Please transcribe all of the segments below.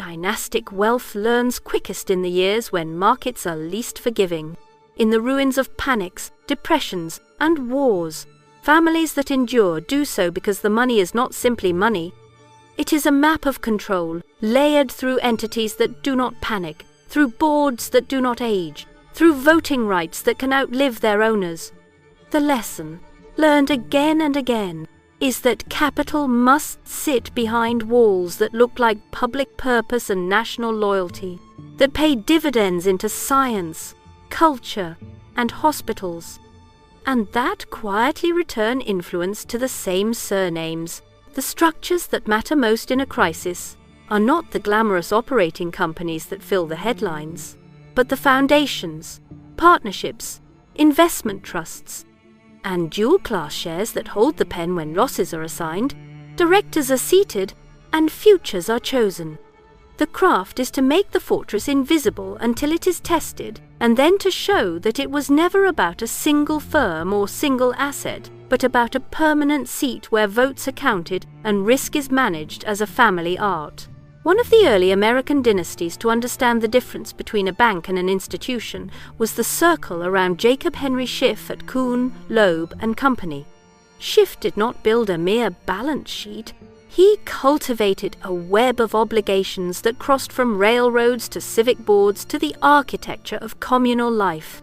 Dynastic wealth learns quickest in the years when markets are least forgiving. In the ruins of panics, depressions, and wars, families that endure do so because the money is not simply money. It is a map of control, layered through entities that do not panic, through boards that do not age, through voting rights that can outlive their owners. The lesson, learned again and again, is that capital must sit behind walls that look like public purpose and national loyalty, that pay dividends into science, culture, and hospitals, and that quietly return influence to the same surnames. The structures that matter most in a crisis are not the glamorous operating companies that fill the headlines, but the foundations, partnerships, investment trusts, and dual-class shares that hold the pen when losses are assigned, directors are seated, and futures are chosen. The craft is to make the fortress invisible until it is tested, and then to show that it was never about a single firm or single asset, but about a permanent seat where votes are counted and risk is managed as a family art. One of the early American dynasties to understand the difference between a bank and an institution was the circle around Jacob Henry Schiff at Kuhn, Loeb and Company. Schiff did not build a mere balance sheet. He cultivated a web of obligations that crossed from railroads to civic boards to the architecture of communal life.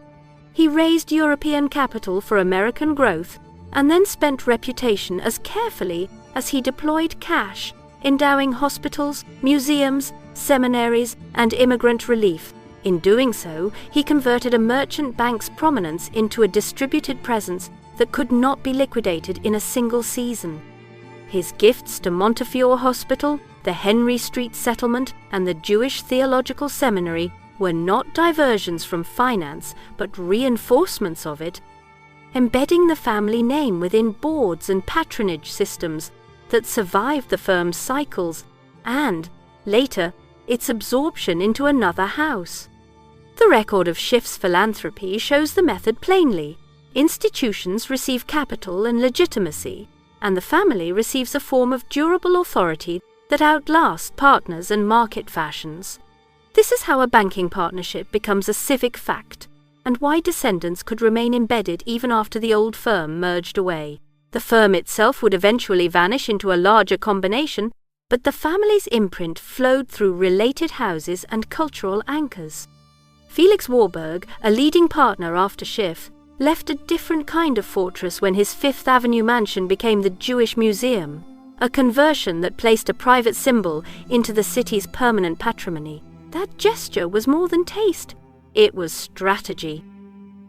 He raised European capital for American growth and then spent reputation as carefully as he deployed cash, endowing hospitals, museums, seminaries, and immigrant relief. In doing so, he converted a merchant bank's prominence into a distributed presence that could not be liquidated in a single season. His gifts to Montefiore Hospital, the Henry Street Settlement, and the Jewish Theological Seminary were not diversions from finance, but reinforcements of it, embedding the family name within boards and patronage systems that survived the firm's cycles and, later, its absorption into another house. The record of Schiff's philanthropy shows the method plainly. Institutions receive capital and legitimacy, and the family receives a form of durable authority that outlasts partners and market fashions. This is how a banking partnership becomes a civic fact, and why descendants could remain embedded even after the old firm merged away. The firm itself would eventually vanish into a larger combination, but the family's imprint flowed through related houses and cultural anchors. Felix Warburg, a leading partner after Schiff, left a different kind of fortress when his Fifth Avenue mansion became the Jewish Museum, a conversion that placed a private symbol into the city's permanent patrimony. That gesture was more than taste, it was strategy.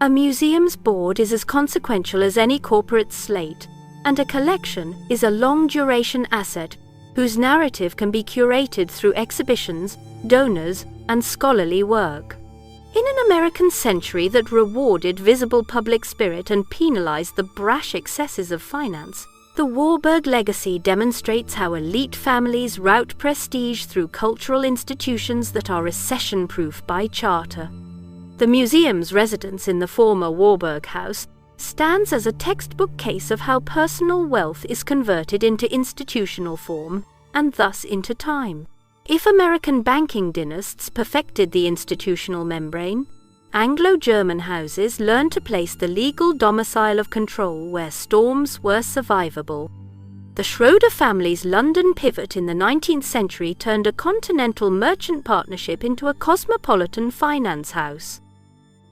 A museum's board is as consequential as any corporate slate, and a collection is a long-duration asset whose narrative can be curated through exhibitions, donors, and scholarly work. In an American century that rewarded visible public spirit and penalized the brash excesses of finance, the Warburg legacy demonstrates how elite families route prestige through cultural institutions that are recession-proof by charter. The museum's residence in the former Warburg House stands as a textbook case of how personal wealth is converted into institutional form and thus into time. If American banking dynasts perfected the institutional membrane, Anglo-German houses learned to place the legal domicile of control where storms were survivable. The Schroeder family's London pivot in the 19th century turned a continental merchant partnership into a cosmopolitan finance house.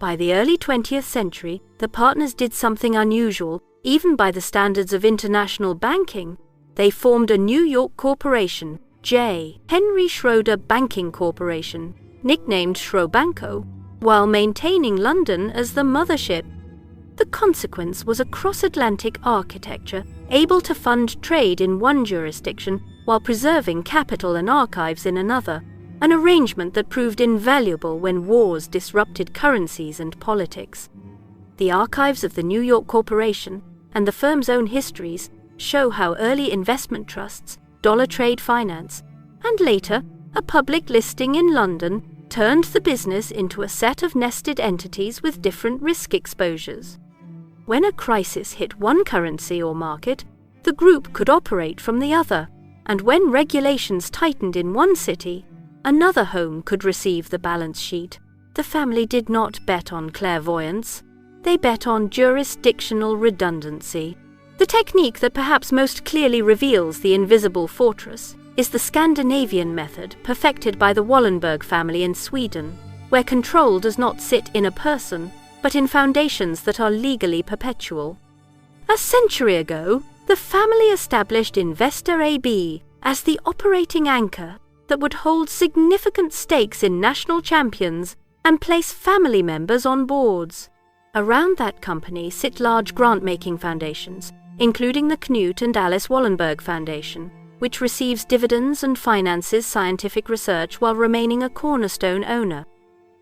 By the early 20th century, the partners did something unusual, even by the standards of international banking. They formed a New York corporation, J. Henry Schroeder Banking Corporation, nicknamed Schrobanco, while maintaining London as the mothership. The consequence was a cross-Atlantic architecture able to fund trade in one jurisdiction while preserving capital and archives in another, an arrangement that proved invaluable when wars disrupted currencies and politics. The archives of the New York Corporation and the firm's own histories show how early investment trusts, dollar trade finance, and later a public listing in London turned the business into a set of nested entities with different risk exposures. When a crisis hit one currency or market, the group could operate from the other, and when regulations tightened in one city, another home could receive the balance sheet. The family did not bet on clairvoyance. They bet on jurisdictional redundancy. The technique that perhaps most clearly reveals the invisible fortress is the Scandinavian method perfected by the Wallenberg family in Sweden, where control does not sit in a person, but in foundations that are legally perpetual. A century ago, the family established Investor AB as the operating anchor that would hold significant stakes in national champions and place family members on boards. Around that company sit large grant-making foundations, including the Knut and Alice Wallenberg Foundation, which receives dividends and finances scientific research while remaining a cornerstone owner.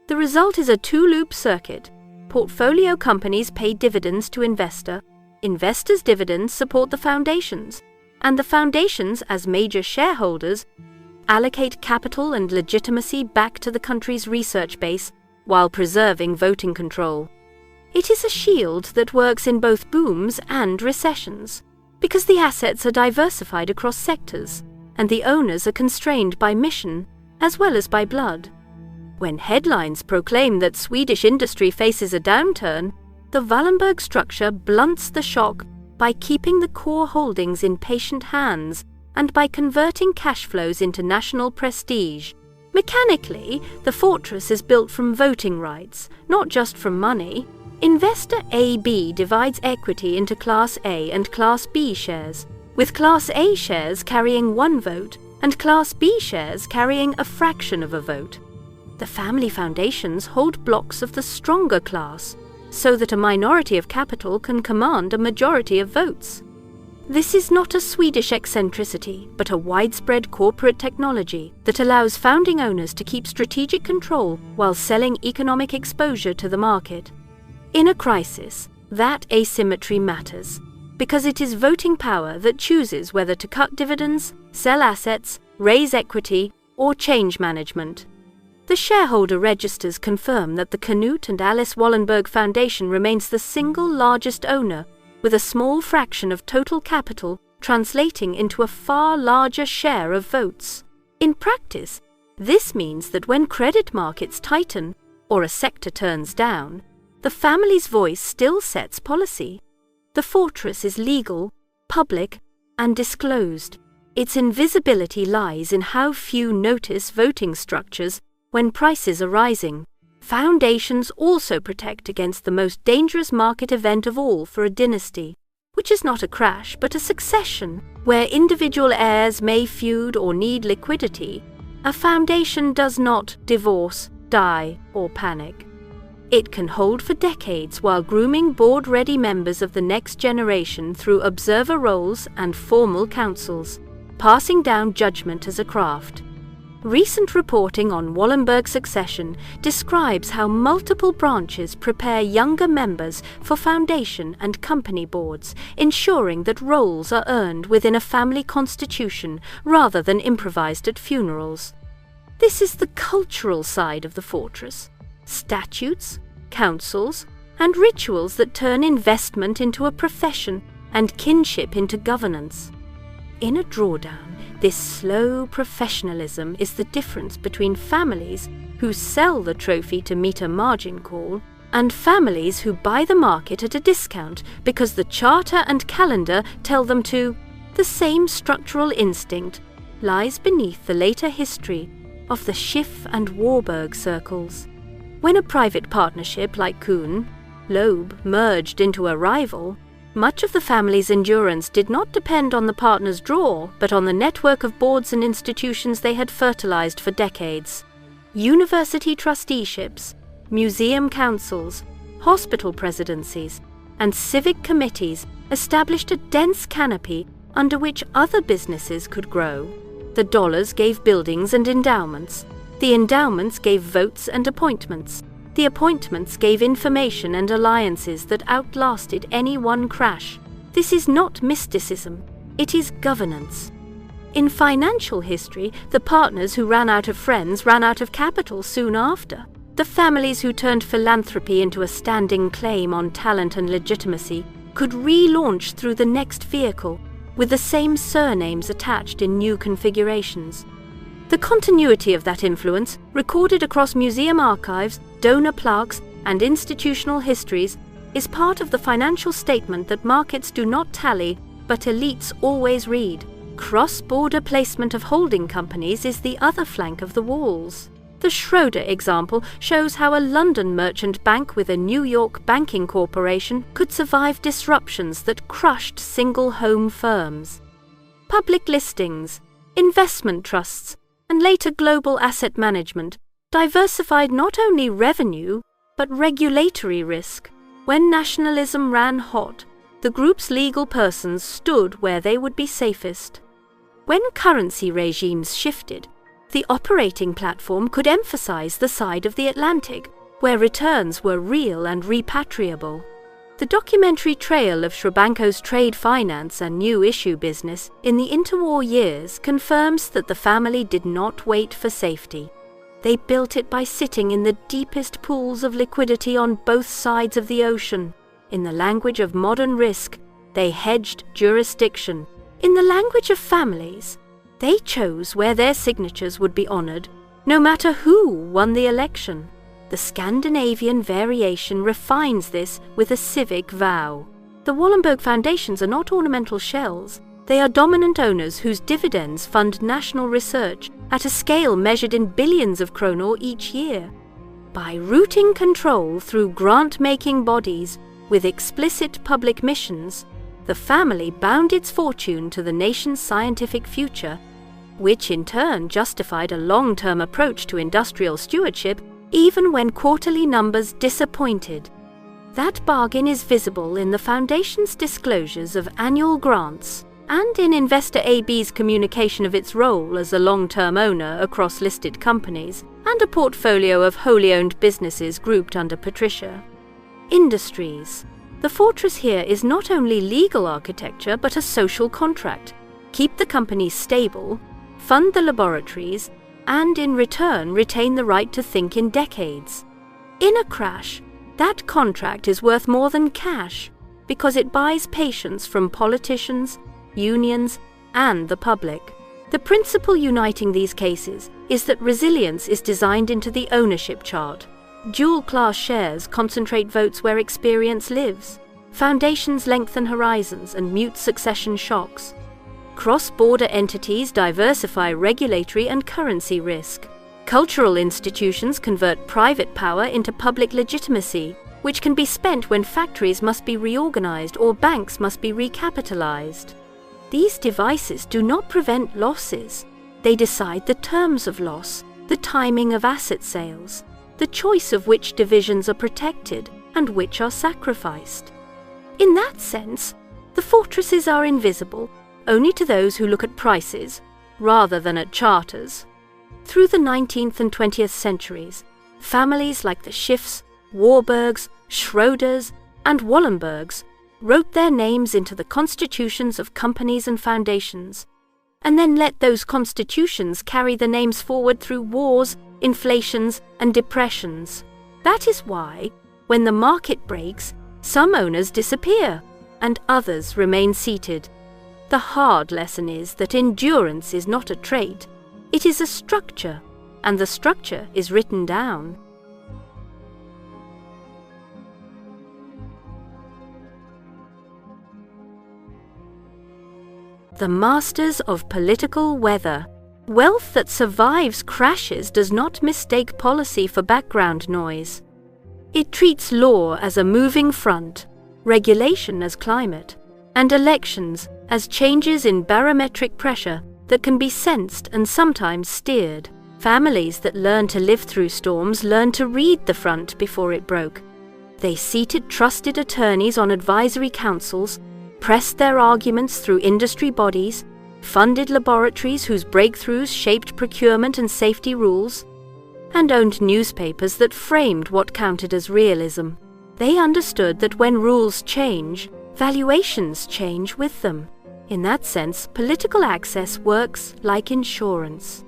The result is a two-loop circuit. Portfolio companies pay dividends to investors' dividends support the foundations, and the foundations, as major shareholders, allocate capital and legitimacy back to the country's research base while preserving voting control. It is a shield that works in both booms and recessions, because the assets are diversified across sectors, and the owners are constrained by mission as well as by blood. When headlines proclaim that Swedish industry faces a downturn, the Wallenberg structure blunts the shock by keeping the core holdings in patient hands and by converting cash flows into national prestige. Mechanically, the fortress is built from voting rights, not just from money. Investor AB divides equity into Class A and Class B shares, with Class A shares carrying one vote and Class B shares carrying a fraction of a vote. The family foundations hold blocks of the stronger class, so that a minority of capital can command a majority of votes. This is not a Swedish eccentricity, but a widespread corporate technology that allows founding owners to keep strategic control while selling economic exposure to the market. In a crisis, that asymmetry matters, because it is voting power that chooses whether to cut dividends, sell assets, raise equity, or change management. The shareholder registers confirm that the Knut and Alice Wallenberg Foundation remains the single largest owner, with a small fraction of total capital translating into a far larger share of votes. In practice, this means that when credit markets tighten or a sector turns down, the family's voice still sets policy. The fortress is legal, public, and disclosed. Its invisibility lies in how few notice voting structures when prices are rising. Foundations also protect against the most dangerous market event of all for a dynasty, which is not a crash but a succession, where individual heirs may feud or need liquidity. A foundation does not divorce, die, or panic. It can hold for decades while grooming board-ready members of the next generation through observer roles and formal councils, passing down judgment as a craft. Recent reporting on Wallenberg succession describes how multiple branches prepare younger members for foundation and company boards, ensuring that roles are earned within a family constitution rather than improvised at funerals. This is the cultural side of the fortress. Statutes, councils, and rituals that turn investment into a profession and kinship into governance. In a drawdown, this slow professionalism is the difference between families who sell the trophy to meet a margin call and families who buy the market at a discount because the charter and calendar tell them to. The same structural instinct lies beneath the later history of the Schiff and Warburg circles. When a private partnership like Kuhn, Loeb merged into a rival, much of the family's endurance did not depend on the partners' draw, but on the network of boards and institutions they had fertilized for decades. University trusteeships, museum councils, hospital presidencies, and civic committees established a dense canopy under which other businesses could grow. The dollars gave buildings and endowments. The endowments gave votes and appointments. The appointments gave information and alliances that outlasted any one crash. This is not mysticism, it is governance. In financial history, the partners who ran out of friends ran out of capital soon after. The families who turned philanthropy into a standing claim on talent and legitimacy could relaunch through the next vehicle, with the same surnames attached in new configurations. The continuity of that influence, recorded across museum archives, donor plaques, and institutional histories, is part of the financial statement that markets do not tally, but elites always read. Cross-border placement of holding companies is the other flank of the walls. The Schroeder example shows how a London merchant bank with a New York banking corporation could survive disruptions that crushed single-home firms. Public listings, investment trusts, and later global asset management diversified not only revenue, but regulatory risk. When nationalism ran hot, the group's legal persons stood where they would be safest. When currency regimes shifted, the operating platform could emphasize the side of the Atlantic, where returns were real and repatriable. The documentary trail of Sribanko's trade finance and new issue business in the interwar years confirms that the family did not wait for safety. They built it by sitting in the deepest pools of liquidity on both sides of the ocean. In the language of modern risk, they hedged jurisdiction. In the language of families, they chose where their signatures would be honored, no matter who won the election. The Scandinavian variation refines this with a civic vow. The Wallenberg foundations are not ornamental shells. They are dominant owners whose dividends fund national research at a scale measured in billions of kronor each year. By routing control through grant-making bodies with explicit public missions, the family bound its fortune to the nation's scientific future, which in turn justified a long-term approach to industrial stewardship even when quarterly numbers disappointed. That bargain is visible in the Foundation's disclosures of annual grants and in Investor AB's communication of its role as a long-term owner across listed companies and a portfolio of wholly owned businesses grouped under Patricia. Industries. The fortress here is not only legal architecture but a social contract. Keep the companies stable, fund the laboratories, and in return retain the right to think in decades. In a crash, that contract is worth more than cash because it buys patience from politicians, unions, and the public. The principle uniting these cases is that resilience is designed into the ownership chart. Dual-class shares concentrate votes where experience lives. Foundations lengthen horizons and mute succession shocks. Cross-border entities diversify regulatory and currency risk. Cultural institutions convert private power into public legitimacy, which can be spent when factories must be reorganized or banks must be recapitalized. These devices do not prevent losses. They decide the terms of loss, the timing of asset sales, the choice of which divisions are protected and which are sacrificed. In that sense, the fortresses are invisible only to those who look at prices rather than at charters. Through the 19th and 20th centuries, families like the Schiffs, Warburgs, Schroders, and Wallenbergs wrote their names into the constitutions of companies and foundations, and then let those constitutions carry the names forward through wars, inflations, and depressions. That is why, when the market breaks, some owners disappear, and others remain seated. The hard lesson is that endurance is not a trait, it is a structure, and the structure is written down. The masters of political weather. Wealth that survives crashes does not mistake policy for background noise. It treats law as a moving front, regulation as climate, and elections as changes in barometric pressure that can be sensed and sometimes steered. Families that learn to live through storms learn to read the front before it broke. They seated trusted attorneys on advisory councils, pressed their arguments through industry bodies, funded laboratories whose breakthroughs shaped procurement and safety rules, and owned newspapers that framed what counted as realism. They understood that when rules change, valuations change with them. In that sense, political access works like insurance.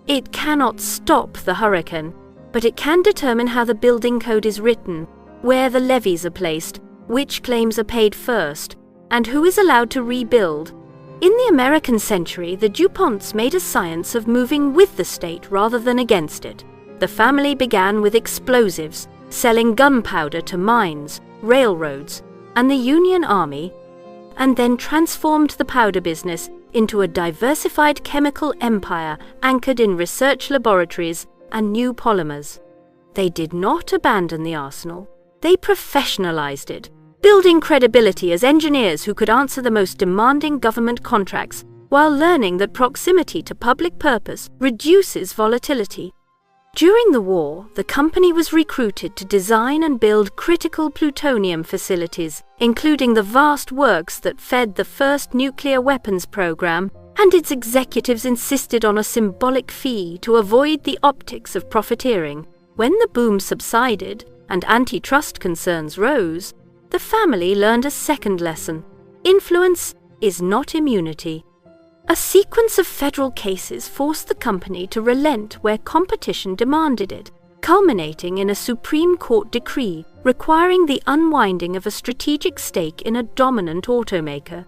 It cannot stop the hurricane, but it can determine how the building code is written, where the levies are placed, which claims are paid first, and who is allowed to rebuild. In the American century, the DuPonts made a science of moving with the state rather than against it. The family began with explosives, selling gunpowder to mines, railroads, and the Union Army, and then transformed the powder business into a diversified chemical empire anchored in research laboratories and new polymers. They did not abandon the arsenal. They professionalized it, building credibility as engineers who could answer the most demanding government contracts while learning that proximity to public purpose reduces volatility. During the war, the company was recruited to design and build critical plutonium facilities, including the vast works that fed the first nuclear weapons program, and its executives insisted on a symbolic fee to avoid the optics of profiteering. When the boom subsided and antitrust concerns rose, the family learned a second lesson. Influence is not immunity. A sequence of federal cases forced the company to relent where competition demanded it, culminating in a Supreme Court decree requiring the unwinding of a strategic stake in a dominant automaker.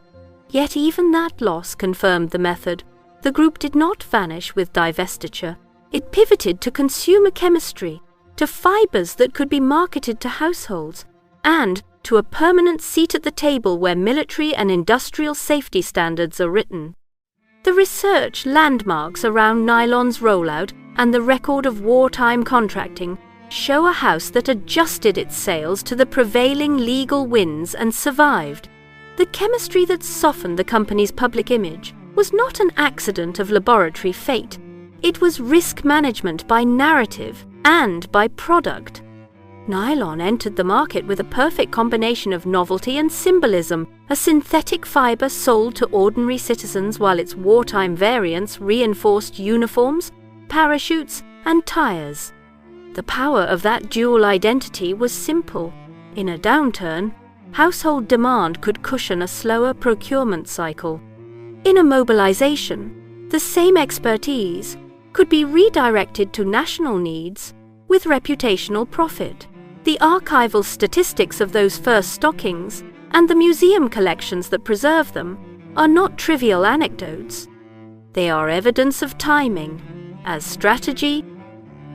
Yet even that loss confirmed the method. The group did not vanish with divestiture. It pivoted to consumer chemistry, to fibers that could be marketed to households, and to a permanent seat at the table where military and industrial safety standards are written. The research landmarks around nylon's rollout and the record of wartime contracting show a house that adjusted its sales to the prevailing legal winds and survived. The chemistry that softened the company's public image was not an accident of laboratory fate. It was risk management by narrative and by product. Nylon entered the market with a perfect combination of novelty and symbolism, a synthetic fiber sold to ordinary citizens while its wartime variants reinforced uniforms, parachutes, and tires. The power of that dual identity was simple. In a downturn, household demand could cushion a slower procurement cycle. In a mobilization, the same expertise could be redirected to national needs with reputational profit. The archival statistics of those first stockings and the museum collections that preserve them are not trivial anecdotes. They are evidence of timing, as strategy,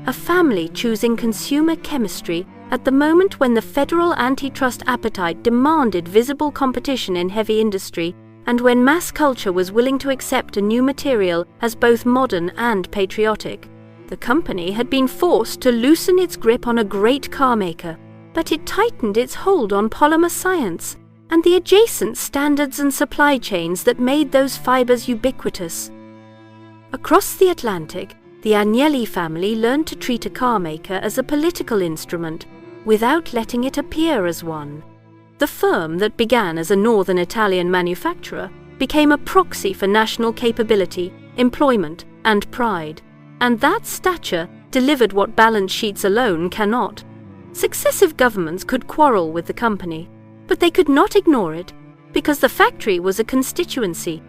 a family choosing consumer chemistry at the moment when the federal antitrust appetite demanded visible competition in heavy industry and when mass culture was willing to accept a new material as both modern and patriotic. The company had been forced to loosen its grip on a great car maker, but it tightened its hold on polymer science and the adjacent standards and supply chains that made those fibers ubiquitous. Across the Atlantic, the Agnelli family learned to treat a car maker as a political instrument without letting it appear as one. The firm that began as a northern Italian manufacturer became a proxy for national capability, employment, and pride. And that stature delivered what balance sheets alone cannot. Successive governments could quarrel with the company, but they could not ignore it because the factory was a constituency.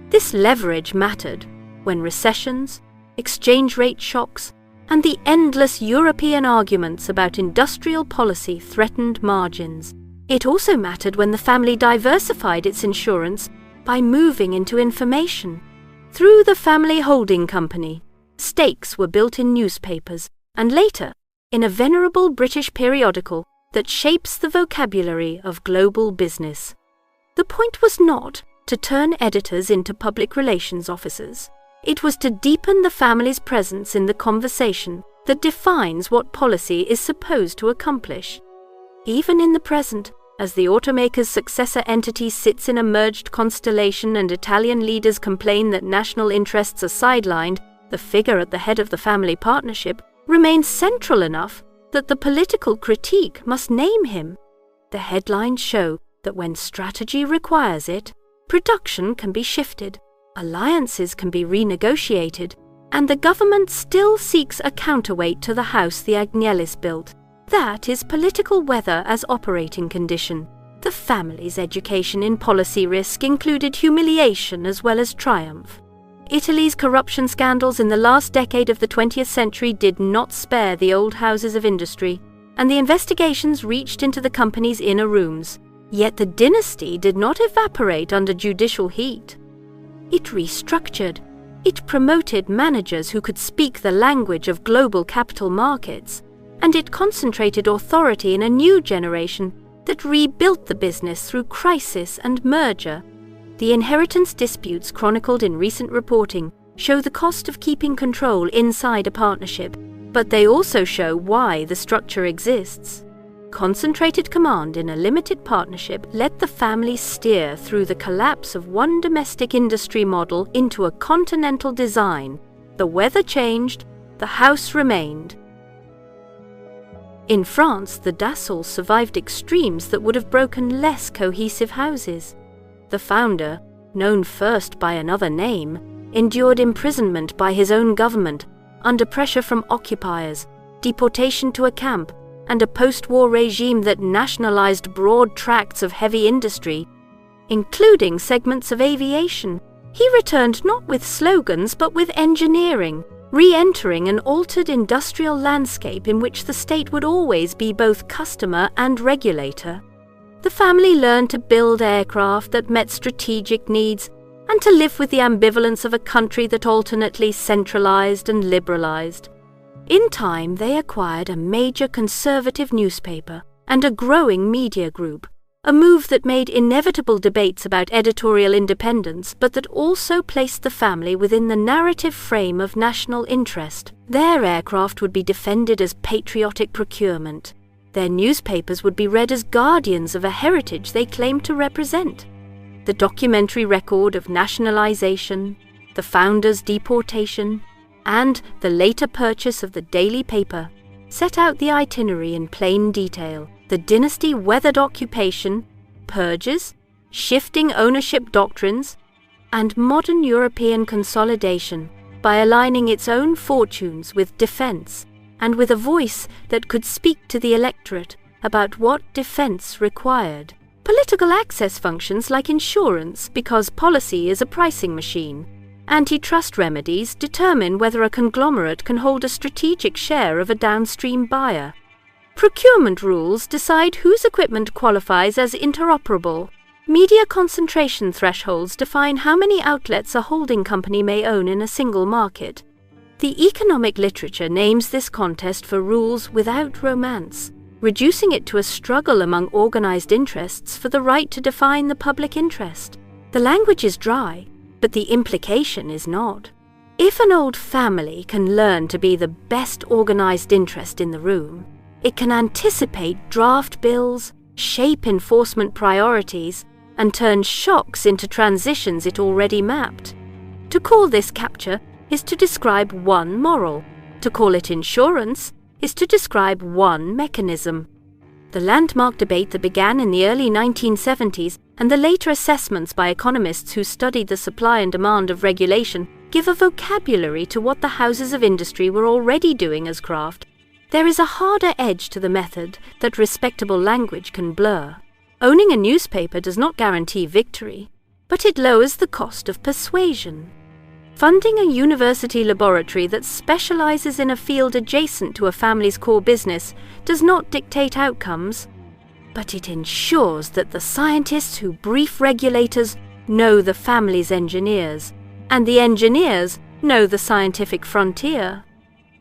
This leverage mattered when recessions, exchange rate shocks, and the endless European arguments about industrial policy threatened margins. It also mattered when the family diversified its insurance by moving into information. Through the family holding company, stakes were built in newspapers, and later, in a venerable British periodical that shapes the vocabulary of global business. The point was not to turn editors into public relations officers. It was to deepen the family's presence in the conversation that defines what policy is supposed to accomplish. Even in the present, as the automaker's successor entity sits in a merged constellation and Italian leaders complain that national interests are sidelined, the figure at the head of the family partnership remains central enough that the political critique must name him. The headlines show that when strategy requires it, production can be shifted, alliances can be renegotiated, and the government still seeks a counterweight to the house the Agnellis built. That is political weather as operating condition. The family's education in policy risk included humiliation as well as triumph. Italy's corruption scandals in the last decade of the 20th century did not spare the old houses of industry, and the investigations reached into the company's inner rooms. Yet the dynasty did not evaporate under judicial heat. It restructured. It promoted managers who could speak the language of global capital markets, and it concentrated authority in a new generation that rebuilt the business through crisis and merger. The inheritance disputes chronicled in recent reporting show the cost of keeping control inside a partnership, but they also show why the structure exists. Concentrated command in a limited partnership let the family steer through the collapse of one domestic industry model into a continental design. The weather changed, the house remained. In France, the Dassaults survived extremes that would have broken less cohesive houses. The founder, known first by another name, endured imprisonment by his own government, under pressure from occupiers, deportation to a camp, and a post-war regime that nationalized broad tracts of heavy industry, including segments of aviation. He returned not with slogans but with engineering, re-entering an altered industrial landscape in which the state would always be both customer and regulator. The family learned to build aircraft that met strategic needs and to live with the ambivalence of a country that alternately centralized and liberalized. In time, they acquired a major conservative newspaper and a growing media group, a move that made inevitable debates about editorial independence, but that also placed the family within the narrative frame of national interest. Their aircraft would be defended as patriotic procurement. Their newspapers would be read as guardians of a heritage they claimed to represent. The documentary record of nationalization, the founders' deportation, and the later purchase of the daily paper set out the itinerary in plain detail. The dynasty weathered occupation, purges, shifting ownership doctrines, and modern European consolidation by aligning its own fortunes with defense and with a voice that could speak to the electorate about what defense required. Political access functions like insurance because policy is a pricing machine. Antitrust remedies determine whether a conglomerate can hold a strategic share of a downstream buyer. Procurement rules decide whose equipment qualifies as interoperable. Media concentration thresholds define how many outlets a holding company may own in a single market. The economic literature names this contest for rules without romance, reducing it to a struggle among organized interests for the right to define the public interest. The language is dry, but the implication is not. If an old family can learn to be the best organized interest in the room, it can anticipate draft bills, shape enforcement priorities, and turn shocks into transitions it already mapped. To call this capture is to describe one moral. To call it insurance is to describe one mechanism. The landmark debate that began in the early 1970s and the later assessments by economists who studied the supply and demand of regulation give a vocabulary to what the houses of industry were already doing as craft. There is a harder edge to the method that respectable language can blur. Owning a newspaper does not guarantee victory, but it lowers the cost of persuasion. Funding a university laboratory that specializes in a field adjacent to a family's core business does not dictate outcomes, but it ensures that the scientists who brief regulators know the family's engineers, and the engineers know the scientific frontier.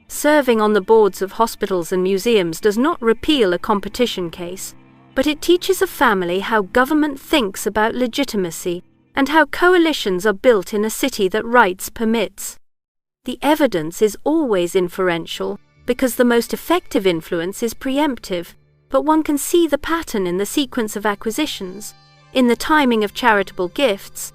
Serving on the boards of hospitals and museums does not repeal a competition case, but it teaches a family how government thinks about legitimacy and how coalitions are built in a city that rights permits. The evidence is always inferential because the most effective influence is preemptive, but one can see the pattern in the sequence of acquisitions, in the timing of charitable gifts,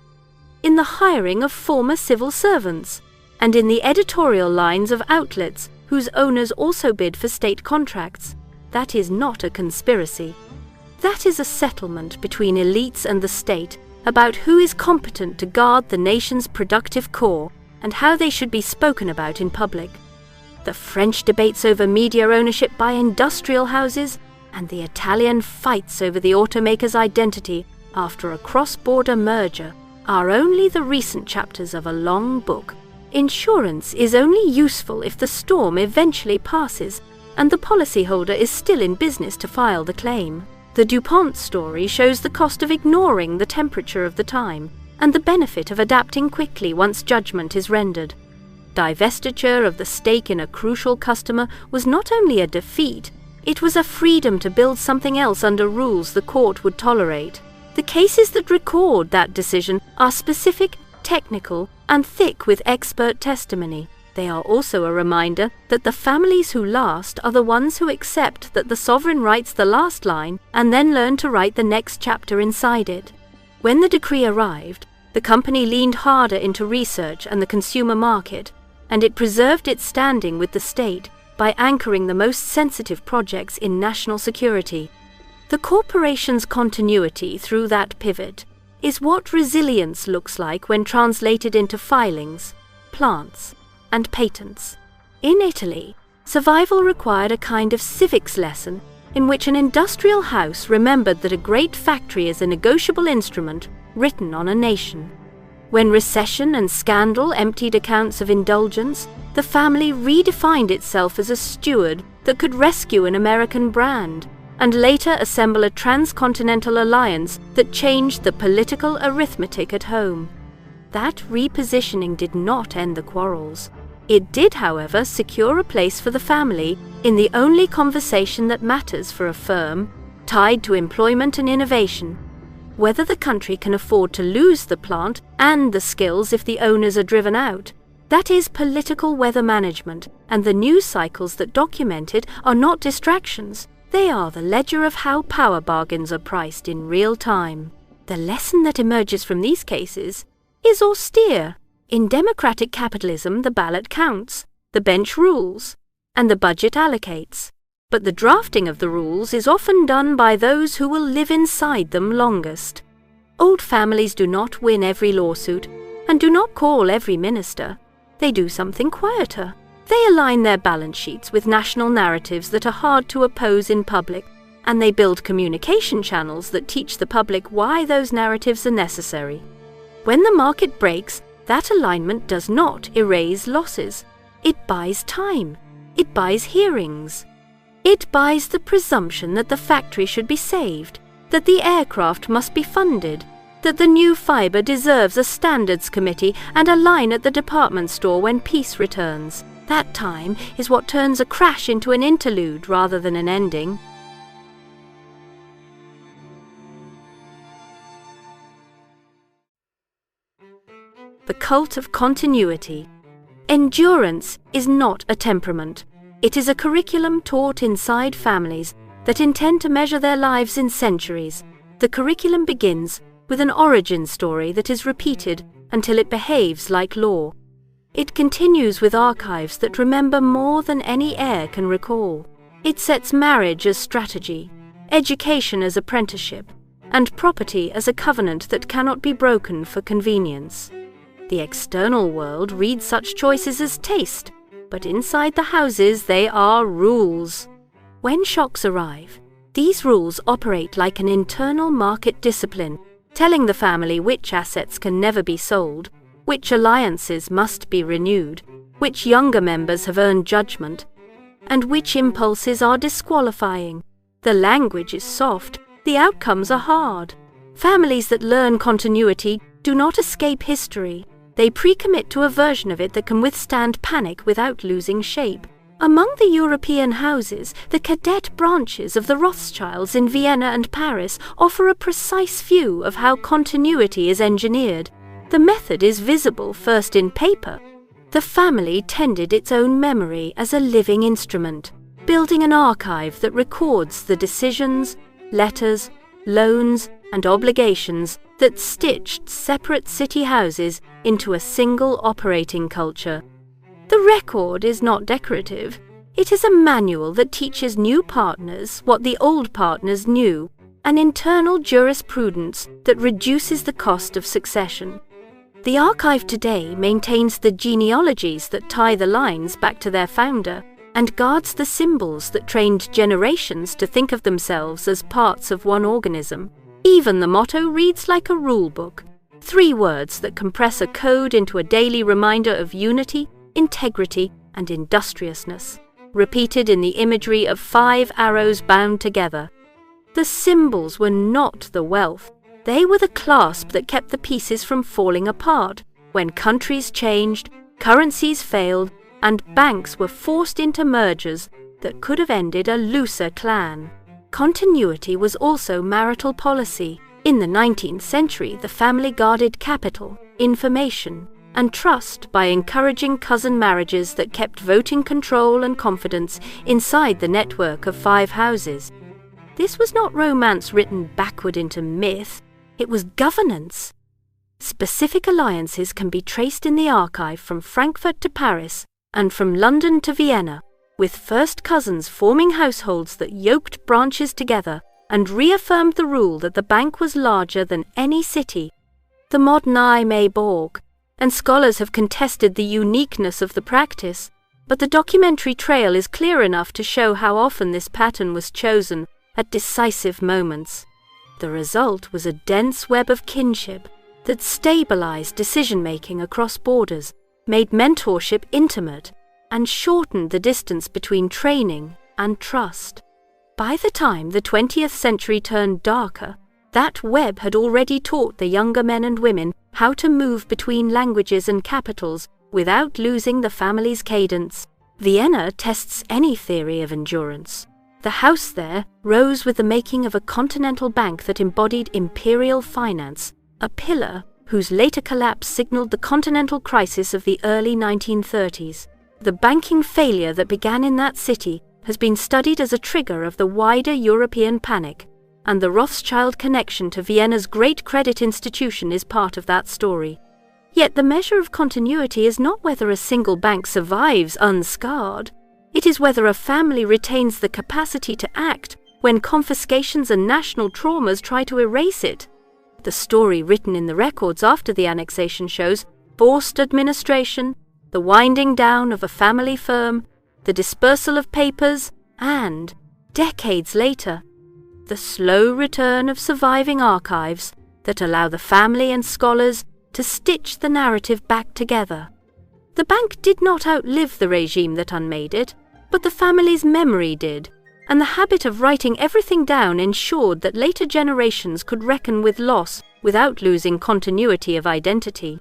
in the hiring of former civil servants, and in the editorial lines of outlets whose owners also bid for state contracts. That is not a conspiracy. That is a settlement between elites and the state about who is competent to guard the nation's productive core and how they should be spoken about in public. The French debates over media ownership by industrial houses and the Italian fights over the automaker's identity after a cross-border merger are only the recent chapters of a long book. Insurance is only useful if the storm eventually passes and the policyholder is still in business to file the claim. The DuPont story shows the cost of ignoring the temperature of the time and the benefit of adapting quickly once judgment is rendered. Divestiture of the stake in a crucial customer was not only a defeat, it was a freedom to build something else under rules the court would tolerate. The cases that record that decision are specific, technical, and thick with expert testimony. They are also a reminder that the families who last are the ones who accept that the sovereign writes the last line and then learn to write the next chapter inside it. When the decree arrived, the company leaned harder into research and the consumer market, and it preserved its standing with the state by anchoring the most sensitive projects in national security. The corporation's continuity through that pivot is what resilience looks like when translated into filings, plants, and patents. In Italy, survival required a kind of civics lesson in which an industrial house remembered that a great factory is a negotiable instrument written on a nation. When recession and scandal emptied accounts of indulgence, the family redefined itself as a steward that could rescue an American brand, and later assemble a transcontinental alliance that changed the political arithmetic at home. That repositioning did not end the quarrels. It did, however, secure a place for the family in the only conversation that matters for a firm, tied to employment and innovation. Whether the country can afford to lose the plant and the skills if the owners are driven out. That is political weather management, and the news cycles that document it are not distractions. They are the ledger of how power bargains are priced in real time. The lesson that emerges from these cases is austere. In democratic capitalism, the ballot counts, the bench rules, and the budget allocates. But the drafting of the rules is often done by those who will live inside them longest. Old families do not win every lawsuit, and do not call every minister. They do something quieter. They align their balance sheets with national narratives that are hard to oppose in public, and they build communication channels that teach the public why those narratives are necessary. When the market breaks, that alignment does not erase losses. It buys time. It buys hearings. It buys the presumption that the factory should be saved, that the aircraft must be funded, that the new fibre deserves a standards committee and a line at the department store when peace returns. That time is what turns a crash into an interlude rather than an ending. The cult of continuity. Endurance is not a temperament. It is a curriculum taught inside families that intend to measure their lives in centuries. The curriculum begins with an origin story that is repeated until it behaves like law. It continues with archives that remember more than any heir can recall. It sets marriage as strategy, education as apprenticeship, and property as a covenant that cannot be broken for convenience. The external world reads such choices as taste, but inside the houses they are rules. When shocks arrive, these rules operate like an internal market discipline, telling the family which assets can never be sold, which alliances must be renewed, which younger members have earned judgment, and which impulses are disqualifying. The language is soft, the outcomes are hard. Families that learn continuity do not escape history. They pre-commit to a version of it that can withstand panic without losing shape. Among the European houses, the cadet branches of the Rothschilds in Vienna and Paris offer a precise view of how continuity is engineered. The method is visible first in paper. The family tended its own memory as a living instrument, building an archive that records the decisions, letters, loans, and obligations that stitched separate city houses into a single operating culture. The record is not decorative. It is a manual that teaches new partners what the old partners knew, an internal jurisprudence that reduces the cost of succession. The archive today maintains the genealogies that tie the lines back to their founder and guards the symbols that trained generations to think of themselves as parts of one organism. Even the motto reads like a rule book, 3 words that compress a code into a daily reminder of unity, integrity, and industriousness, repeated in the imagery of 5 arrows bound together. The symbols were not the wealth, They were the clasp that kept the pieces from falling apart when countries changed, currencies failed, and banks were forced into mergers that could have ended a looser clan. Continuity was also marital policy. In the 19th century, the family guarded capital, information, and trust by encouraging cousin marriages that kept voting control and confidence inside the network of 5 houses. This was not romance written backward into myth, it was governance. Specific alliances can be traced in the archive from Frankfurt to Paris and from London to Vienna, with first cousins forming households that yoked branches together and reaffirmed the rule that the bank was larger than any city. The modern eye may balk, and scholars have contested the uniqueness of the practice, but the documentary trail is clear enough to show how often this pattern was chosen at decisive moments. The result was a dense web of kinship that stabilized decision-making across borders, made mentorship intimate, and shortened the distance between training and trust. By the time the 20th century turned darker, that web had already taught the younger men and women how to move between languages and capitals without losing the family's cadence. Vienna tests any theory of endurance. The house there rose with the making of a continental bank that embodied imperial finance, a pillar whose later collapse signaled the continental crisis of the early 1930s. The banking failure that began in that city has been studied as a trigger of the wider European panic, and the Rothschild connection to Vienna's great credit institution is part of that story. Yet the measure of continuity is not whether a single bank survives unscarred. It is whether a family retains the capacity to act when confiscations and national traumas try to erase it. The story written in the records after the annexation shows forced administration, the winding down of a family firm, the dispersal of papers, and, decades later, the slow return of surviving archives that allow the family and scholars to stitch the narrative back together. The bank did not outlive the regime that unmade it, but the family's memory did, and the habit of writing everything down ensured that later generations could reckon with loss without losing continuity of identity.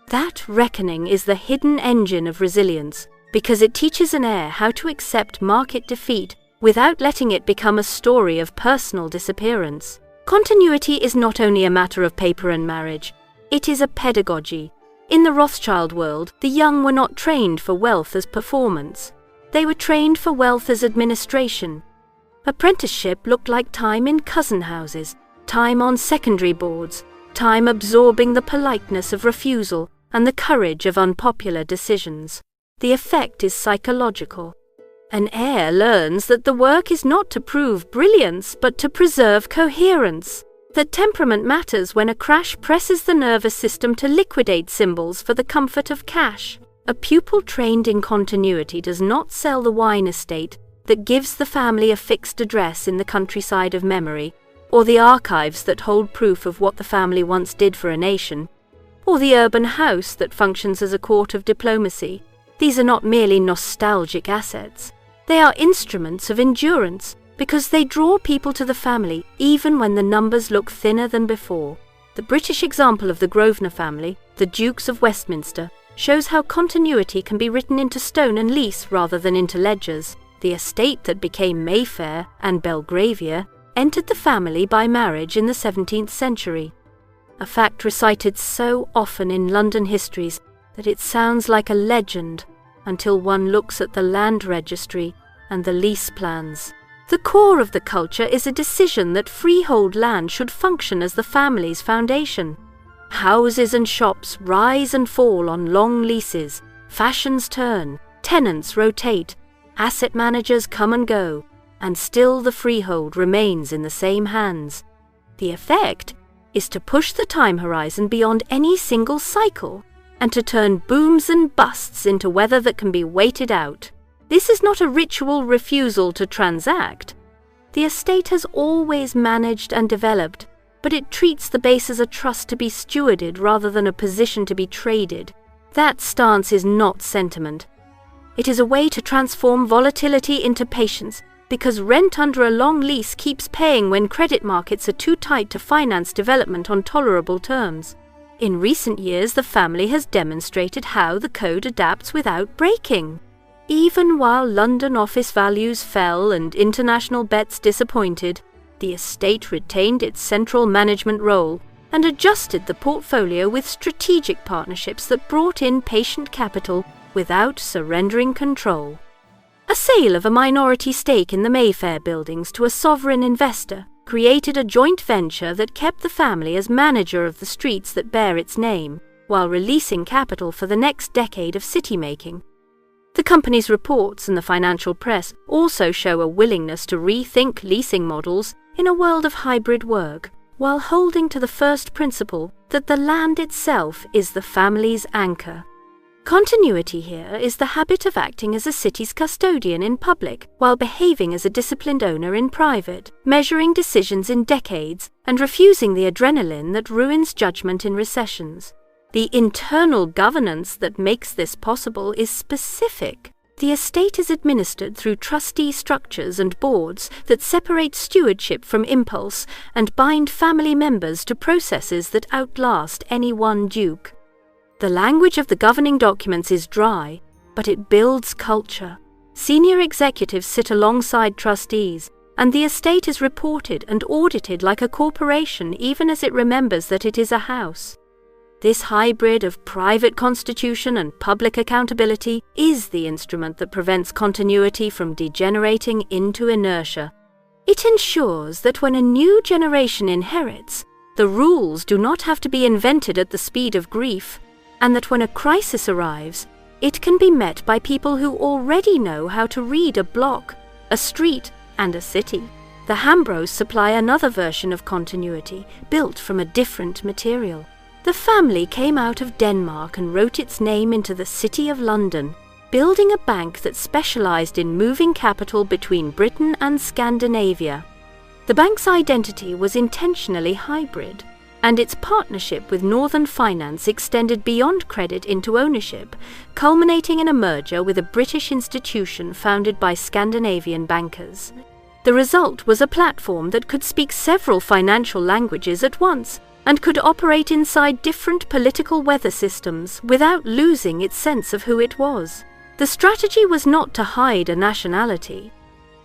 That reckoning is the hidden engine of resilience, because it teaches an heir how to accept market defeat without letting it become a story of personal disappearance. Continuity is not only a matter of paper and marriage, it is a pedagogy. In the Rothschild world, the young were not trained for wealth as performance. They were trained for wealth as administration. Apprenticeship looked like time in cousin houses, time on secondary boards, time absorbing the politeness of refusal and the courage of unpopular decisions. The effect is psychological. An heir learns that the work is not to prove brilliance, but to preserve coherence. That temperament matters when a crash presses the nervous system to liquidate symbols for the comfort of cash. A pupil trained in continuity does not sell the wine estate that gives the family a fixed address in the countryside of memory, or the archives that hold proof of what the family once did for a nation, or the urban house that functions as a court of diplomacy. These are not merely nostalgic assets. They are instruments of endurance, because they draw people to the family even when the numbers look thinner than before. The British example of the Grosvenor family, the Dukes of Westminster, shows how continuity can be written into stone and lease rather than into ledgers. The estate that became Mayfair and Belgravia entered the family by marriage in the 17th century, a fact recited so often in London histories that it sounds like a legend until one looks at the land registry and the lease plans. The core of the culture is a decision that freehold land should function as the family's foundation. Houses and shops rise and fall on long leases, fashions turn, tenants rotate, asset managers come and go, and still the freehold remains in the same hands. The effect is to push the time horizon beyond any single cycle, and to turn booms and busts into weather that can be waited out. This is not a ritual refusal to transact. The estate has always managed and developed, but it treats the base as a trust to be stewarded rather than a position to be traded. That stance is not sentiment. It is a way to transform volatility into patience, because rent under a long lease keeps paying when credit markets are too tight to finance development on tolerable terms. In recent years, the family has demonstrated how the code adapts without breaking. Even while London office values fell and international bets disappointed, the estate retained its central management role and adjusted the portfolio with strategic partnerships that brought in patient capital without surrendering control. A sale of a minority stake in the Mayfair buildings to a sovereign investor created a joint venture that kept the family as manager of the streets that bear its name, while releasing capital for the next decade of city-making. The company's reports and the financial press also show a willingness to rethink leasing models in a world of hybrid work, while holding to the first principle that the land itself is the family's anchor. Continuity here is the habit of acting as a city's custodian in public while behaving as a disciplined owner in private, measuring decisions in decades and refusing the adrenaline that ruins judgment in recessions. The internal governance that makes this possible is specific. The estate is administered through trustee structures and boards that separate stewardship from impulse and bind family members to processes that outlast any one duke. The language of the governing documents is dry, but it builds culture. Senior executives sit alongside trustees, and the estate is reported and audited like a corporation even as it remembers that it is a house. This hybrid of private constitution and public accountability is the instrument that prevents continuity from degenerating into inertia. It ensures that when a new generation inherits, the rules do not have to be invented at the speed of grief, and that when a crisis arrives, it can be met by people who already know how to read a block, a street, and a city. The Hambros supply another version of continuity, built from a different material. The family came out of Denmark and wrote its name into the City of London, building a bank that specialized in moving capital between Britain and Scandinavia. The bank's identity was intentionally hybrid, and its partnership with Northern Finance extended beyond credit into ownership, culminating in a merger with a British institution founded by Scandinavian bankers. The result was a platform that could speak several financial languages at once and could operate inside different political weather systems without losing its sense of who it was. The strategy was not to hide a nationality.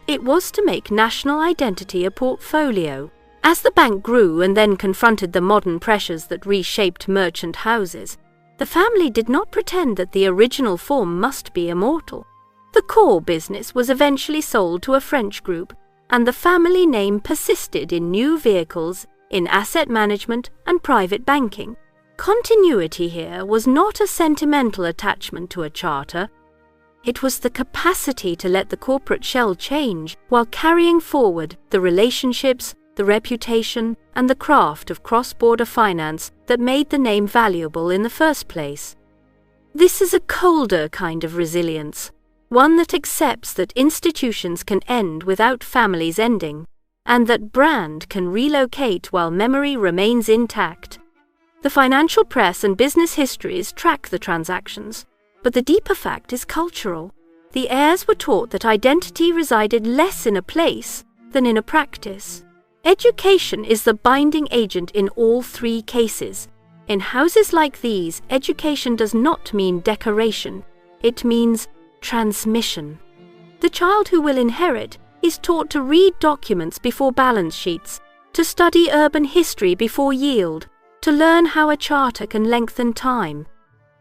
It was to make national identity a portfolio. As the bank grew and then confronted the modern pressures that reshaped merchant houses, the family did not pretend that the original form must be immortal. The core business was eventually sold to a French group, and the family name persisted in new vehicles, in asset management and private banking. Continuity here was not a sentimental attachment to a charter. It was the capacity to let the corporate shell change while carrying forward the relationships, the reputation, and the craft of cross-border finance that made the name valuable in the first place. This is a colder kind of resilience, one that accepts that institutions can end without families ending, and that brand can relocate while memory remains intact. The financial press and business histories track the transactions, but the deeper fact is cultural. The heirs were taught that identity resided less in a place than in a practice. Education is the binding agent in all three cases. In houses like these, education does not mean decoration, it means transmission. The child who will inherit is taught to read documents before balance sheets, to study urban history before yield, to learn how a charter can lengthen time.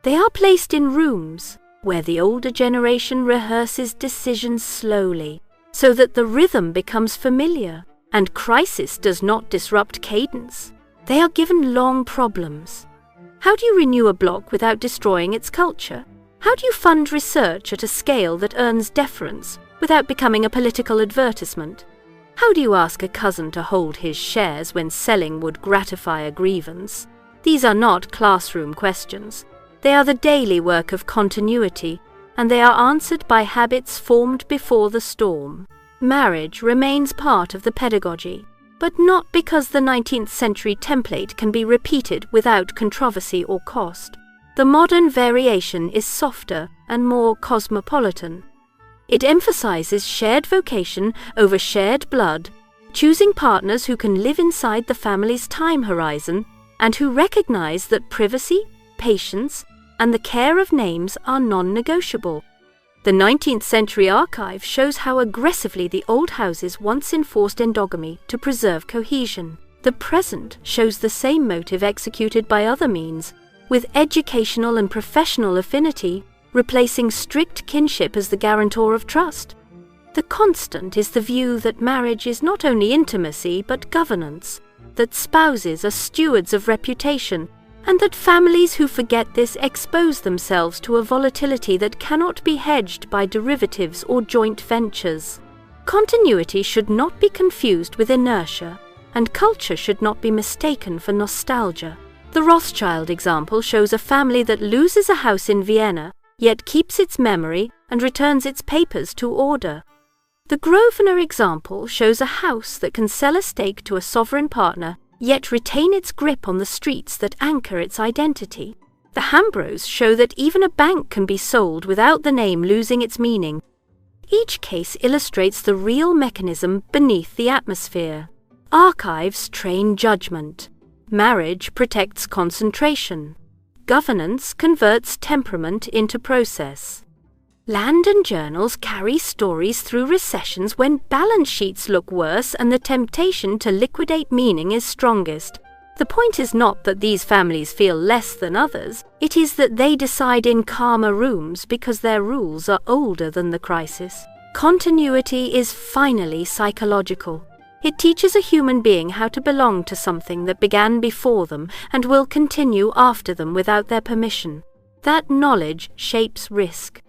They are placed in rooms where the older generation rehearses decisions slowly, so that the rhythm becomes familiar and crisis does not disrupt cadence. They are given long problems. How do you renew a block without destroying its culture? How do you fund research at a scale that earns deference without becoming a political advertisement? How do you ask a cousin to hold his shares when selling would gratify a grievance? These are not classroom questions. They are the daily work of continuity, and they are answered by habits formed before the storm. Marriage remains part of the pedagogy, but not because the 19th century template can be repeated without controversy or cost. The modern variation is softer and more cosmopolitan. It emphasizes shared vocation over shared blood, choosing partners who can live inside the family's time horizon and who recognize that privacy, patience, and the care of names are non-negotiable. The 19th century archive shows how aggressively the old houses once enforced endogamy to preserve cohesion. The present shows the same motive executed by other means, with educational and professional affinity replacing strict kinship as the guarantor of trust. The constant is the view that marriage is not only intimacy but governance, that spouses are stewards of reputation, and that families who forget this expose themselves to a volatility that cannot be hedged by derivatives or joint ventures. Continuity should not be confused with inertia, and culture should not be mistaken for nostalgia. The Rothschild example shows a family that loses a house in Vienna, yet keeps its memory and returns its papers to order. The Grosvenor example shows a house that can sell a stake to a sovereign partner, yet retain its grip on the streets that anchor its identity. The Hambros show that even a bank can be sold without the name losing its meaning. Each case illustrates the real mechanism beneath the atmosphere. Archives train judgment. Marriage protects concentration. Governance converts temperament into process. Land and journals carry stories through recessions when balance sheets look worse and the temptation to liquidate meaning is strongest. The point is not that these families feel less than others, it is that they decide in calmer rooms because their rules are older than the crisis. Continuity is finally psychological. It teaches a human being how to belong to something that began before them and will continue after them without their permission. That knowledge shapes risk.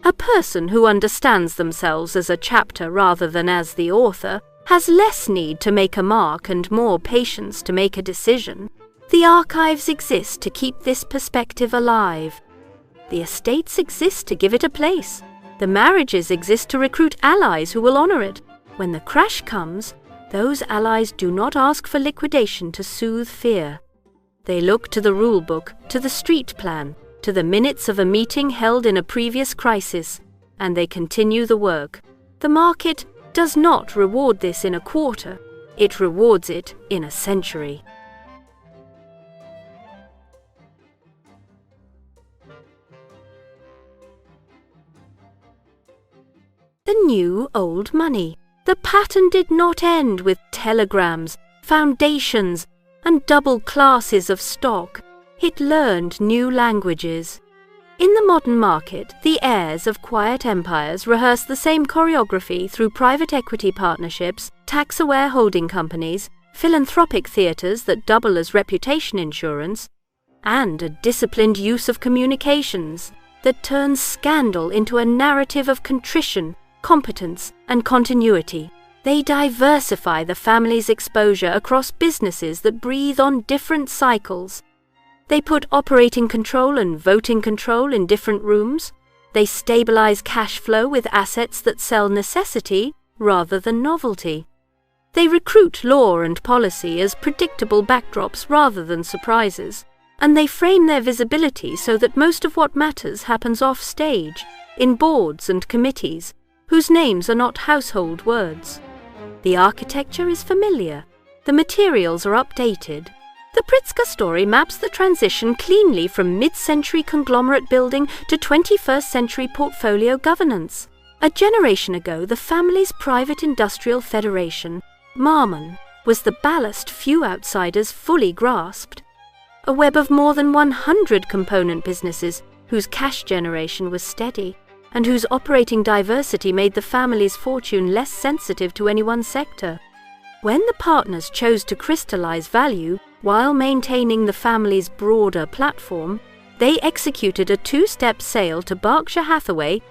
A person who understands themselves as a chapter rather than as the author has less need to make a mark and more patience to make a decision. The archives exist to keep this perspective alive. The estates exist to give it a place. The marriages exist to recruit allies who will honor it. When the crash comes, those allies do not ask for liquidation to soothe fear. They look to the rule book, to the street plan, to the minutes of a meeting held in a previous crisis, and they continue the work. The market does not reward this in a quarter, it rewards it in a century. The new old money. The pattern did not end with telegrams, foundations, and double classes of stock. It learned new languages. In the modern market, the heirs of quiet empires rehearse the same choreography through private equity partnerships, tax-aware holding companies, philanthropic theatres that double as reputation insurance, and a disciplined use of communications that turns scandal into a narrative of contrition, competence, and continuity. They diversify the family's exposure across businesses that breathe on different cycles. They put operating control and voting control in different rooms. They stabilize cash flow with assets that sell necessity rather than novelty. They recruit law and policy as predictable backdrops rather than surprises. And they frame their visibility so that most of what matters happens off stage, in boards and committees, whose names are not household words. The architecture is familiar. The materials are updated. The Pritzker story maps the transition cleanly from mid-century conglomerate building to 21st century portfolio governance. A generation ago, the family's private industrial federation, Marmon, was the ballast few outsiders fully grasped. A web of more than 100 component businesses whose cash generation was steady and whose operating diversity made the family's fortune less sensitive to any one sector. When the partners chose to crystallize value while maintaining the family's broader platform, they executed a two-step sale to Berkshire Hathaway,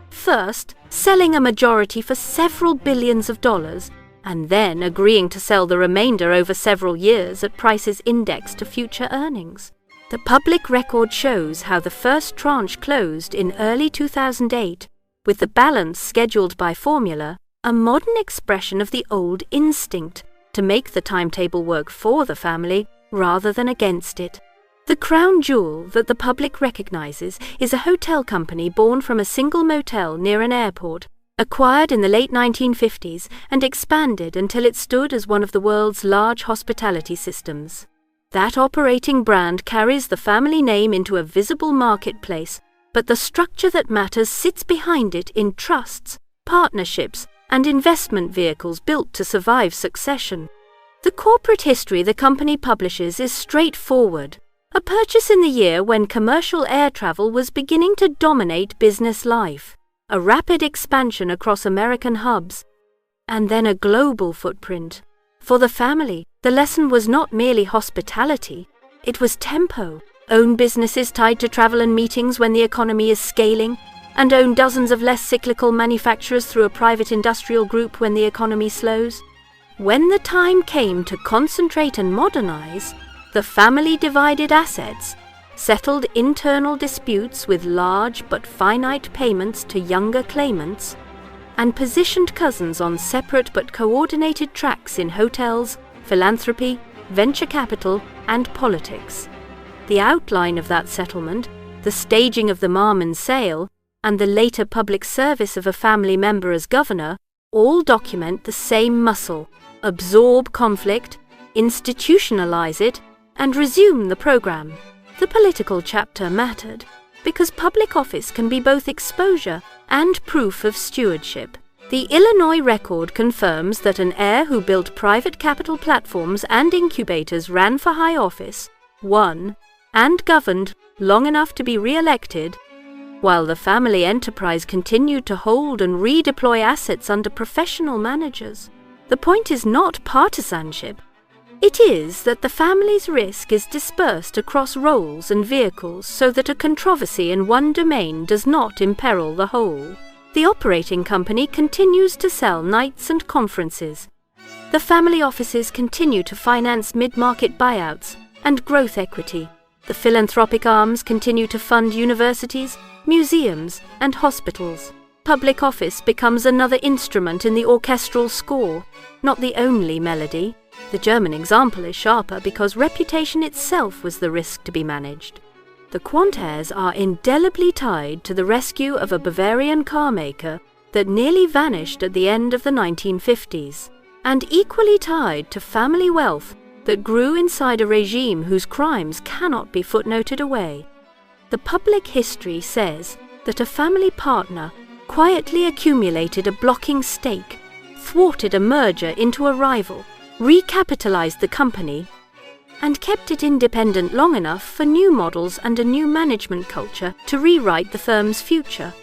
first selling a majority for several billions of dollars, and then agreeing to sell the remainder over several years at prices indexed to future earnings. The public record shows how the first tranche closed in early 2008, with the balance scheduled by formula, a modern expression of the old instinct to make the timetable work for the family rather than against it. The crown jewel that the public recognizes is a hotel company born from a single motel near an airport, acquired in the late 1950s and expanded until it stood as one of the world's large hospitality systems. That operating brand carries the family name into a visible marketplace, but the structure that matters sits behind it in trusts, partnerships, and investment vehicles built to survive succession. The corporate history the company publishes is straightforward. A purchase in the year when commercial air travel was beginning to dominate business life, a rapid expansion across American hubs, and then a global footprint. For the family, the lesson was not merely hospitality, it was tempo. Own businesses tied to travel and meetings when the economy is scaling, and own dozens of less cyclical manufacturers through a private industrial group when the economy slows. When the time came to concentrate and modernize, the family divided assets, settled internal disputes with large but finite payments to younger claimants, and positioned cousins on separate but coordinated tracks in hotels, philanthropy, venture capital, and politics. The outline of that settlement, the staging of the Marmon sale, and the later public service of a family member as governor all document the same muscle: absorb conflict, institutionalize it, and resume the program. The political chapter mattered because public office can be both exposure and proof of stewardship. The Illinois record confirms that an heir who built private capital platforms and incubators ran for high office, won, and governed long enough to be re-elected, while the family enterprise continued to hold and redeploy assets under professional managers. The point is not partisanship. It is that the family's risk is dispersed across roles and vehicles so that a controversy in one domain does not imperil the whole. The operating company continues to sell nights and conferences. The family offices continue to finance mid-market buyouts and growth equity. The philanthropic arms continue to fund universities, museums, and hospitals. Public office becomes another instrument in the orchestral score, not the only melody. The German example is sharper because reputation itself was the risk to be managed. The Quant heirs are indelibly tied to the rescue of a Bavarian car maker that nearly vanished at the end of the 1950s, and equally tied to family wealth that grew inside a regime whose crimes cannot be footnoted away. The public history says that a family partner quietly accumulated a blocking stake, thwarted a merger into a rival, recapitalized the company, and kept it independent long enough for new models and a new management culture to rewrite the firm's future.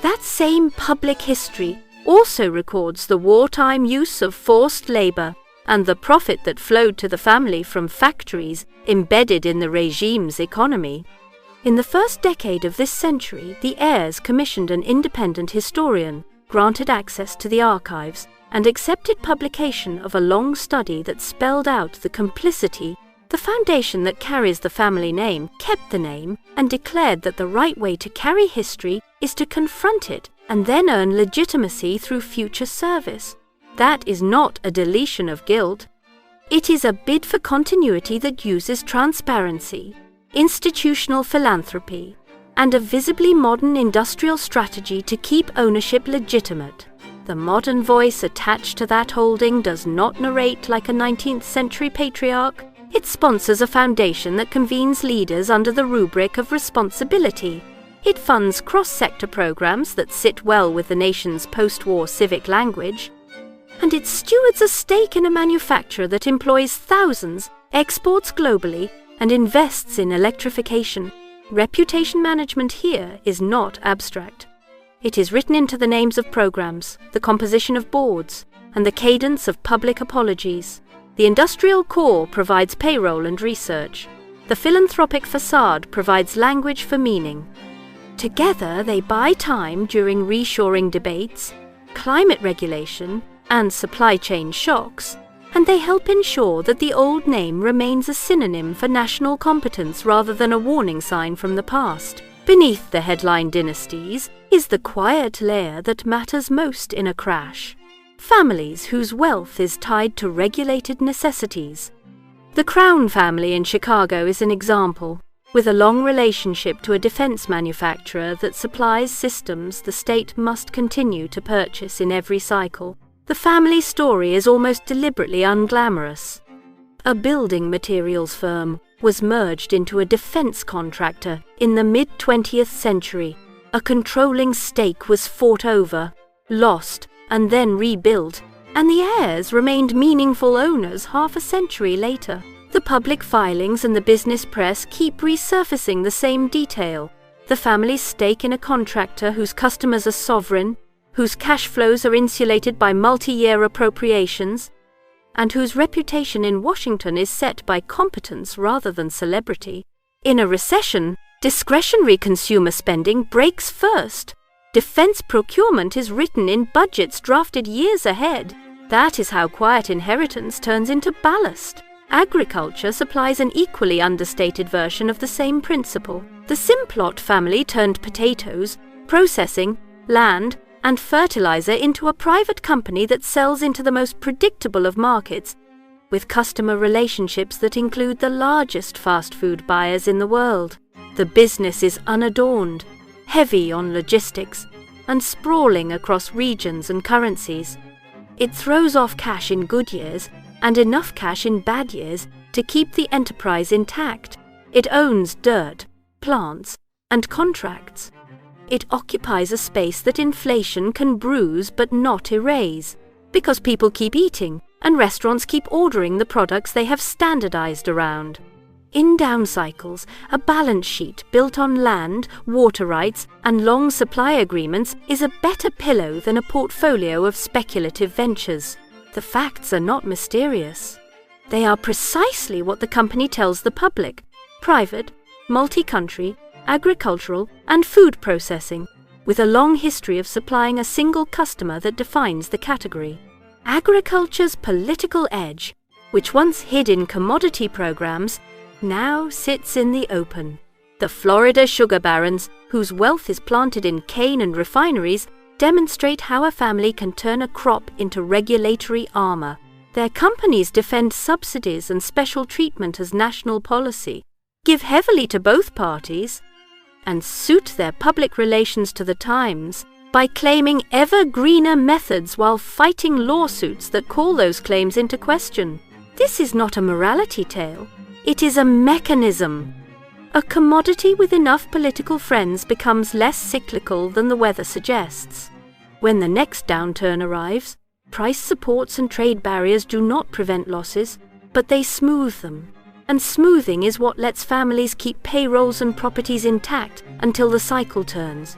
That same public history also records the wartime use of forced labor and the profit that flowed to the family from factories embedded in the regime's economy. In the first decade of this century, the heirs commissioned an independent historian, granted access to the archives, and accepted publication of a long study that spelled out the complicity. The foundation that carries the family name kept the name and declared that the right way to carry history is to confront it and then earn legitimacy through future service. That is not a deletion of guilt. It is a bid for continuity that uses transparency, institutional philanthropy, and a visibly modern industrial strategy to keep ownership legitimate. The modern voice attached to that holding does not narrate like a 19th century patriarch. It sponsors a foundation that convenes leaders under the rubric of responsibility. It funds cross-sector programs that sit well with the nation's post-war civic language. And it stewards a stake in a manufacturer that employs thousands, exports globally, and invests in electrification. Reputation management here is not abstract. It is written into the names of programs, the composition of boards, and the cadence of public apologies. The industrial core provides payroll and research. The philanthropic facade provides language for meaning. Together, they buy time during reshoring debates, climate regulation, and supply chain shocks, and they help ensure that the old name remains a synonym for national competence rather than a warning sign from the past. Beneath the headline dynasties is the quiet layer that matters most in a crash. Families whose wealth is tied to regulated necessities. The Crown family in Chicago is an example. with a long relationship to a defense manufacturer that supplies systems the state must continue to purchase in every cycle. The family story is almost deliberately unglamorous. A building materials firm was merged into a defense contractor in the mid-20th century. A controlling stake was fought over, lost, and then rebuilt, and the heirs remained meaningful owners half a century later. The public filings and the business press keep resurfacing the same detail. The family's stake in a contractor whose customers are sovereign, whose cash flows are insulated by multi-year appropriations, and whose reputation in Washington is set by competence rather than celebrity. In a recession, discretionary consumer spending breaks first. Defense procurement is written in budgets drafted years ahead. That is how quiet inheritance turns into ballast. Agriculture supplies an equally understated version of the same principle. The Simplot family turned potatoes, processing, land, and fertilizer into a private company that sells into the most predictable of markets, with customer relationships that include the largest fast food buyers in the world. The business is unadorned, heavy on logistics, and sprawling across regions and currencies. It throws off cash in good years and enough cash in bad years to keep the enterprise intact. It owns dirt, plants, and contracts. It occupies a space that inflation can bruise but not erase, because people keep eating and restaurants keep ordering the products they have standardized around. In down cycles, a balance sheet built on land, water rights, and long supply agreements is a better pillow than a portfolio of speculative ventures. The facts are not mysterious. They are precisely what the company tells the public: private, multi-country, agricultural, and food processing, with a long history of supplying a single customer that defines the category. Agriculture's political edge, which once hid in commodity programs, now sits in the open. The Florida sugar barons, whose wealth is planted in cane and refineries, demonstrate how a family can turn a crop into regulatory armor. Their companies defend subsidies and special treatment as national policy, give heavily to both parties, and suit their public relations to the times by claiming ever greener methods while fighting lawsuits that call those claims into question. This is not a morality tale. It is a mechanism. A commodity with enough political friends becomes less cyclical than the weather suggests. When the next downturn arrives, price supports and trade barriers do not prevent losses, but they smooth them. And smoothing is what lets families keep payrolls and properties intact until the cycle turns.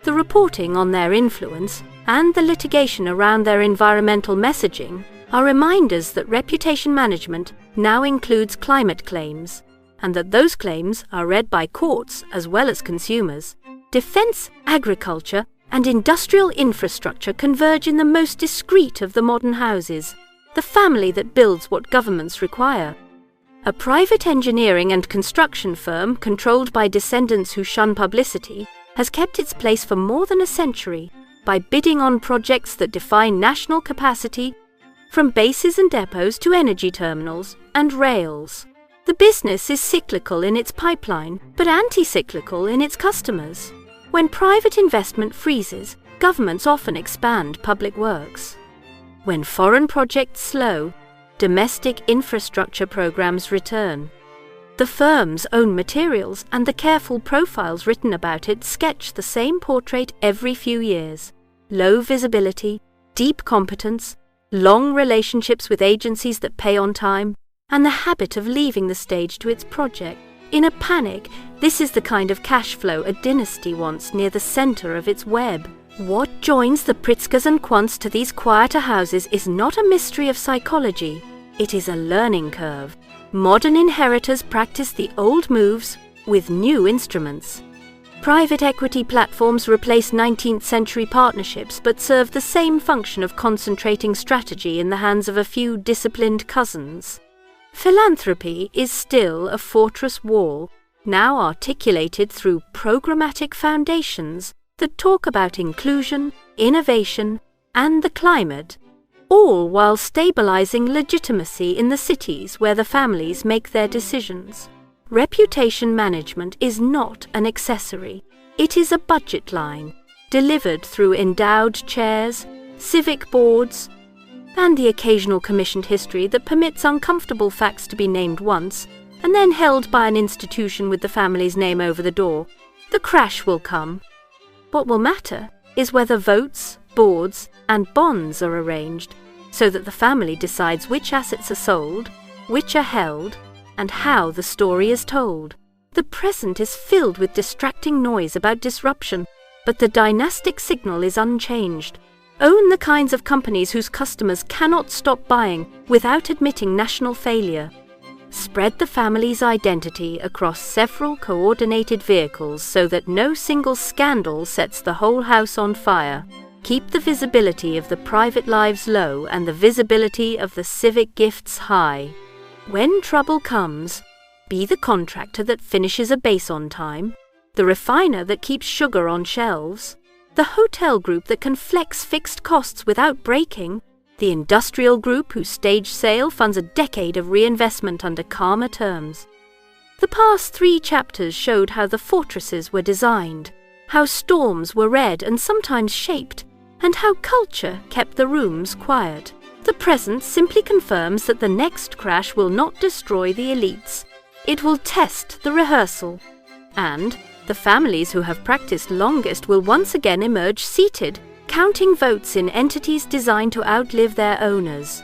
The reporting on their influence and the litigation around their environmental messaging are reminders that reputation management now includes climate claims, and that those claims are read by courts as well as consumers. Defense, agriculture, and industrial infrastructure converge in the most discreet of the modern houses, the family that builds what governments require. A private engineering and construction firm controlled by descendants who shun publicity has kept its place for more than a century by bidding on projects that define national capacity, from bases and depots to energy terminals and rails. The business is cyclical in its pipeline, but anti-cyclical in its customers. When private investment freezes, governments often expand public works. When foreign projects slow, domestic infrastructure programs return. The firm's own materials and the careful profiles written about it sketch the same portrait every few years. Low visibility, deep competence, long relationships with agencies that pay on time, and the habit of leaving the stage to its project. In a panic, this is the kind of cash flow a dynasty wants near the center of its web. What joins the Pritzkers and Quants to these quieter houses is not a mystery of psychology. It is a learning curve. Modern inheritors practice the old moves with new instruments. Private equity platforms replace 19th century partnerships but serve the same function of concentrating strategy in the hands of a few disciplined cousins. Philanthropy is still a fortress wall, now articulated through programmatic foundations that talk about inclusion, innovation, and the climate, all while stabilizing legitimacy in the cities where the families make their decisions. Reputation management is not an accessory. It is a budget line, delivered through endowed chairs, civic boards, and the occasional commissioned history that permits uncomfortable facts to be named once and then held by an institution with the family's name over the door. The crash will come. What will matter is whether votes, boards, and bonds are arranged so that the family decides which assets are sold, which are held, and how the story is told. The present is filled with distracting noise about disruption, but the dynastic signal is unchanged. Own the kinds of companies whose customers cannot stop buying without admitting national failure. Spread the family's identity across several coordinated vehicles so that no single scandal sets the whole house on fire. Keep the visibility of the private lives low and the visibility of the civic gifts high. When trouble comes, be the contractor that finishes a base on time, the refiner that keeps sugar on shelves, the hotel group that can flex fixed costs without breaking, the industrial group whose stage sale funds a decade of reinvestment under calmer terms. The past 3 chapters showed how the fortresses were designed, how storms were read and sometimes shaped, and how culture kept the rooms quiet. The present simply confirms that the next crash will not destroy the elites. It will test the rehearsal. And the families who have practiced longest will once again emerge seated, counting votes in entities designed to outlive their owners.